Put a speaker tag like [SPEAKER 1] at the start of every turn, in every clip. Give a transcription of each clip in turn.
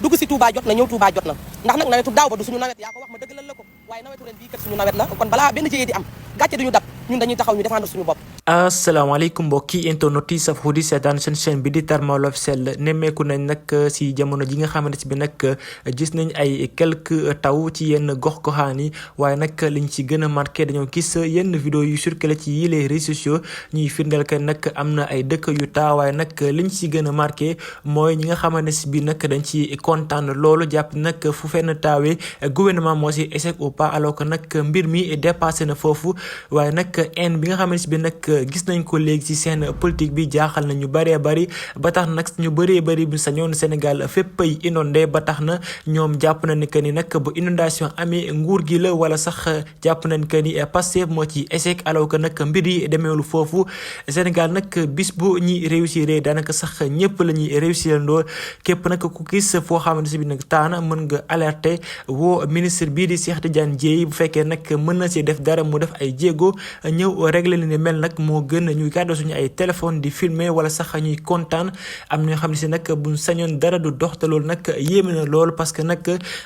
[SPEAKER 1] dugg si Touba jot na ñëw Touba jot na ndax nag nawetu daaw ba du suñu nawet yaa ko wax ma dëggalal la ko waaye nawetu ren bii kat suñu nawet la kon balaa benn jëyee di am gàcce duñu dab ñun dañuy taxaw ñu défendre suñu bopp.
[SPEAKER 2] asalaamaaleykum mbokki internet yi safoo di seetaan seen chaîne bi di Thermal Officiel nemmeeku nañ nag si jamono ji nga xamante bi nag gis nañ ay quelques taw ci yenn gox-goxaan yi waaye nag liñ ci gën a marqué dañoo gis yenn vidéo yu circulé ci yi les réseaux sociaux ñuy firndeel que nag am na ay dëkk yu taa waaye nag liñ ci gën a marqué mooy ñi nga xamante si bi nag dañ ci kontaan loolu jàpp nag fu fenn taawee gouvernement moo si échec ou pas alors que nag mbir mi dépassé na foofu waaye nag haine bi nga xamante si bi nag gis nañ ko léegi ci seen politique bi jaaxal na ñu bëree bëri ba tax nag ñu bëree bëri bu sañoon Sénégal fépp ay inondé ba tax na ñoom jàpp nañ que ni nag bu inondation amee nguur gi la wala sax jàpp nañ que ni Pastef moo ci échec alors que nag mbir yi demeewul foofu Sénégal nag bis bu ñi réussir daanaka sax ñëpp la ñuy réussir ndoo képp nag ku gis foo xamante bi nag taana mën nga alerter woo ministre bii di Cheikh Tidiane Dièye bu fekkee nag mën na si def dara mu def ay jéego ñëw régler li ni mel nag moo gën ñuy gàddu suñu ay téléphone di filmer wala sax ñuy kontaan am na ñoo xam ne si nag buñ sañoon dara du dox te loolu nag yéeme na lool parce que nag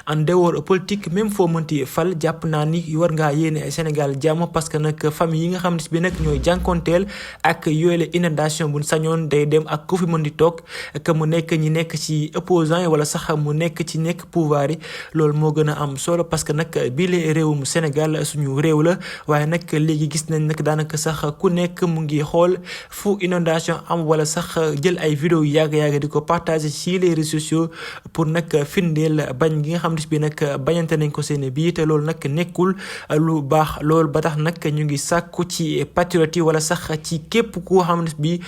[SPEAKER 2] en dehors politique même foo mënti fal jàpp naa ni war ngaa yéene Sénégal jàmm parce que nag famille yi nga xam ne si bi nag ñooy jànkonteel ak yooyle inondation buñ sañoon day dem ak ku fi mën di toog que mu nekk ñi nekk ci opposant yi wala sax mu nekk ci nekk pouvoir yi loolu moo gën a am solo parce que nag bii la réewum Sénégal suñu réew la waaye nag léegi gis nañ nag daanaka sax ku nekk mu ngi xool fu inondation am wala sax jël ay vidéo yu yàgg-yàgg di ko partager ci les réseaux sociaux pour nag firndeel bañ gi nga xam ne bi nag bañante nañ ko seen bii te loolu nag nekkul lu baax loolu ba tax nag ñu ngi sàkku ci patriote yi wala sax ci képp koo xam ne bi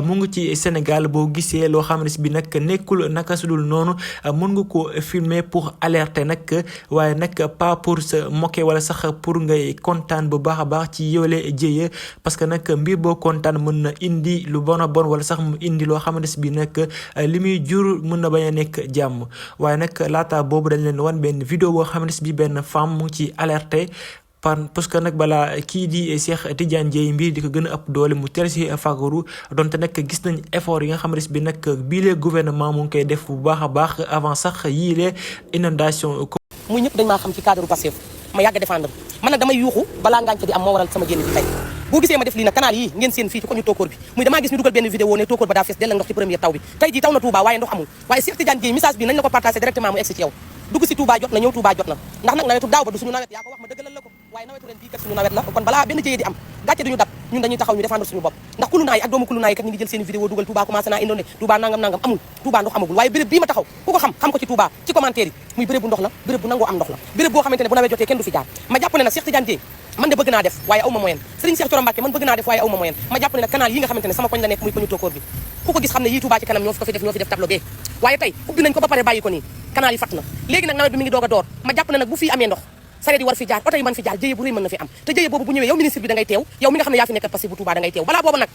[SPEAKER 2] mu ngi ci Sénégal boo gisee loo xam ne bi nag nekkul naka sudul noonu mën nga ko filmer pour alerter nag waaye nag pas pour se moquer wala sax pour ngay kontaan bu baax a baax ci yowle jëye parce que nag mbir boo kontaan mën na indi lu bon a bon wala sax mu indi loo xamante si bi nag li muy jur mën na bañ a nekk jàmm waaye nag laata boobu dañ leen wan benn vidéo boo xamante si bi benn femme mu ngi ci alerté parce que nag balaa kii di Cheikh Tidiane Dièye mbir di ko gën a ëpp doole mu teel si fagaru donte nag gis nañ effort yi nga xamante si bi nag bii lee gouvernement mu ngi koy def bu baax a baax avant sax yii lee inondation
[SPEAKER 1] muy ñëpp dañ maa xam ci cadre Pastef ma yàgg défendre man nag damay yuuxu balaa ngaañ di am moo waral sama génn bi tey boo gisee ma def lii nag canal yi ngeen seen fii ci ko ñu tóokóor bi muy damaa gis ñu dugal benn vidéo ne tóokóor ba daa fees dell ak ndox ci première taw bi tey jii taw na Touba waaye ndox amul waaye Cheikh Tidiane Dièye message bi nañ la ko partagé directement mu egsi ci yow dugg si Touba jot na ñëw Touba jot na ndax nag nawetu daaw ba du suñu nawet yaa ko wax ma dëggalal la ko waaye nawetu ren bii kat suñu nawet la kon balaa benn jëyee di am gàcce duñu dab ñun dañuy taxaw ñu défendre suñu bopp ndax kulu naay ak doomu kulu naay kat ñi ngi jël seen vidéo dugal Touba commencé naa inondé Touba nangam nangam amul Touba ndox amagul waaye béréb bii ma taxaw ku ko xam ko ci Touba ci commentaire yi muy béréb bu ndox la béréb bu nangoo am ndox la béréb boo xamante ne bu nawet jotee kenn du fi jaar ma jàpp ne nag Cheikh Tidiane Dièye man de bëgg naa def waaye aw ma moyen Serigne Cheikh Thioro Mbacké man bëgg naa def waaye aw ma moyen ma jàpp ne nag canal yi nga xamante ne sama koñ la nekk muy koñu tóokóor bi ku ko gis xam ne yii Touba ci kanam ñoo fi def tableau bee waaye tey ubbi nañ ko ba pare bàyyi ko nii canal yi fatt na léegi nag nawet bi mi ngi doog a door ma jàpp ne nag bu fii amee ndox sareet yi war fi jaar oto yi mën fi jaar jëye bu rëy mën na fi am te jëye boobu bu ñëwee yow ministre bi da ngay teew yow mi nga xam ne yaa fi nekkat Pastef bu Touba da ngay teew balaa boobu nag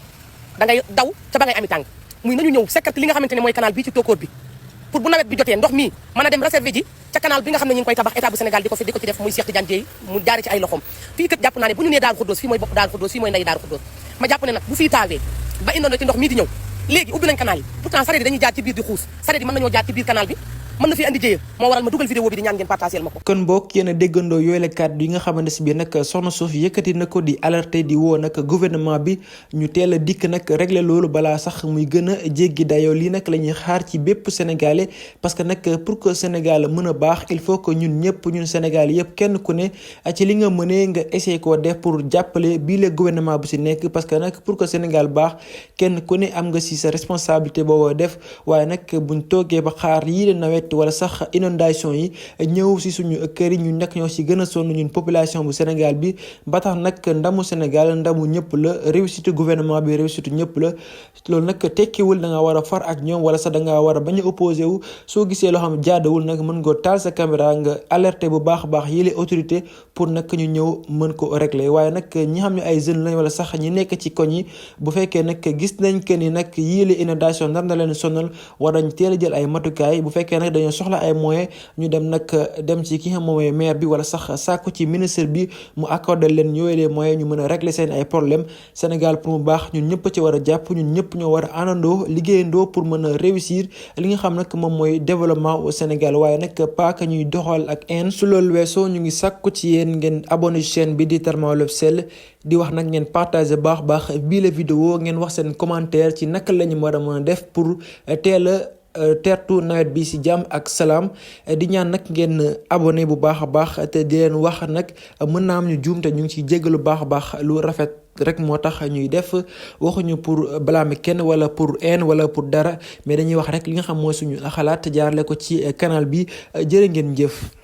[SPEAKER 1] da ngay daw ca ba ngay ami tàng muy nañu ñëw sekkat li nga xamante ne mooy canal bii ci tóokóor bi pour bu nawet bi jotee ndox mii mën a dem réserver ji ca canal bi nga xam ne ñu ngi koy tabax état bu Sénégal di ko ci def muy Cheikh Tidiane Dièye mu jaare ci ay loxoom fii kat jàpp naa ne bu ñu nee Daaru Xuddoos fii mooy bopp Daaru Xuddoos fii mooy nday Daaru Xuddoos ma jàpp ne nag bu fii taawee ba indoon ci ndox mii di ñëw léegi ubbi nañ canal yi pourtant sareet yi dañuy jaar ci biir di xuus sareet yi mën nañoo jaar ci biir canal bi mën na fi andi jëye moo waral ma dugal vidéo bi di ñaan ngeen partagel ma ko
[SPEAKER 2] kon mbokk yéen a déggandoo yooyu la kàddu yi nga xamante si bi nag soxna suuf yëkkati na ko di alerter di woo nag gouvernement bi ñu teel a dikk nag régler loolu balaa sax muy gën a jéggi dayoo lii nag la ñuy xaar ci bépp sénégalais parce que nag pour que Sénégal mën a baax il faut que ñun ñëpp ñun sénégalais yëpp kenn ku ne ci li nga mënee nga essayer koo def pour jàppale bii la gouvernement bu si nekk parce que nag pour que Sénégal baax kenn ku ne am nga si sa responsabilité boobu def waaye nag buñ toogee ba xaar yii la nawet wala sax inondation yi ñëw si suñu kër yi ñun nag ñoo si gën a sonn ñun population bu Sénégal bi ba tax nag ndamu Sénégal ndamu ñëpp la réussite gouvernement bi réussite ñëpp la loolu nag tekkiwul da nga war a far ak ñoom wala sax da nga war a bañ a opposé wu soo gisee loo xam jaadawul nag mën nga taal sa caméra nga alerter bu baax a baax yële autorité pour nag ñu ñëw mën ko régler waaye nag ñi xam ne ay jeunes lañ wala sax ñi nekk ci koñ yi bu fekkee nag gis nañ que ni nag yële inondation nar na leen sonal war nañ teel a jël ay matukaay bu fekkee nag dañoo soxla ay moyens ñu dem ci ki nga xam moom mooy maire bi wala sax sàkku ci ministre bi mu accordé leen yooyu les moyens ñu mën a régler seen ay problème Sénégal pour mu baax ñun ñëpp ci war a jàpp ñun ñëpp ñoo war a àndandoo liggéeyandoo pour mën a réussir li nga xam nag moom mooy développement au Sénégal waaye nag pas que ñuy doxal ak haine. su loolu weesoo ñu ngi sàkku ci yéen ngeen abonné chaîne bi di Thermal Wolof Sel di wax nag ngeen partager baax bii la vidéo ngeen wax seen commentaire ci naka la ñu war a mën a def pour teel a teertu nawet bi ci jàmm ak salaam di ñaan nag ngeen abonné bu baax a baax te di leen wax nag mën naa am ñu juum te ñu ngi ciy jéggalu baax a baax lu rafet rek moo tax ñuy def waxuñu pour blâmer kenn wala pour haine wala pour dara mais dañuy wax rek li nga xam mooy suñu xalaat jaarale ko ci canal bi jërë ngeen jëf.